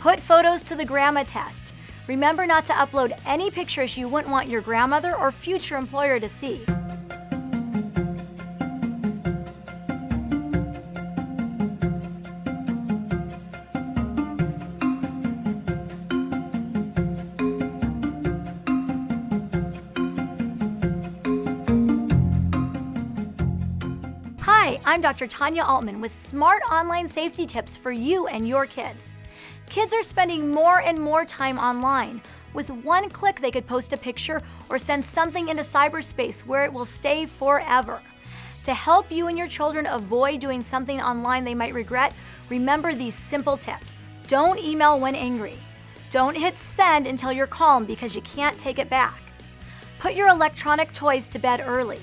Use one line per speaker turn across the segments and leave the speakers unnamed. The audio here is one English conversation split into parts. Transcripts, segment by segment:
Put photos to the grandma test. Remember not to upload any pictures you wouldn't want your grandmother or future employer to see. Hi, I'm Dr. Tanya Altman with smart online safety tips for you and your kids. Kids are spending more and more time online. With one click, they could post a picture or send something into cyberspace where it will stay forever. To help you and your children avoid doing something online they might regret, remember these simple tips. Don't email when angry. Don't hit send until you're calm because you can't take it back. Put your electronic toys to bed early.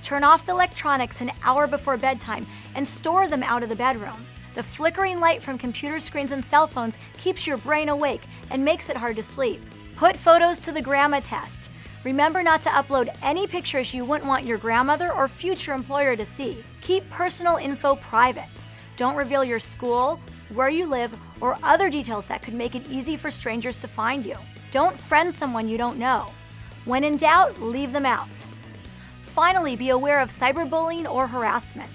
Turn off the electronics an hour before bedtime and store them out of the bedroom. The flickering light from computer screens and cell phones keeps your brain awake and makes it hard to sleep. Put photos to the grandma test. Remember not to upload any pictures you wouldn't want your grandmother or future employer to see. Keep personal info private. Don't reveal your school, where you live, or other details that could make it easy for strangers to find you. Don't friend someone you don't know. When in doubt, leave them out. Finally, be aware of cyberbullying or harassment.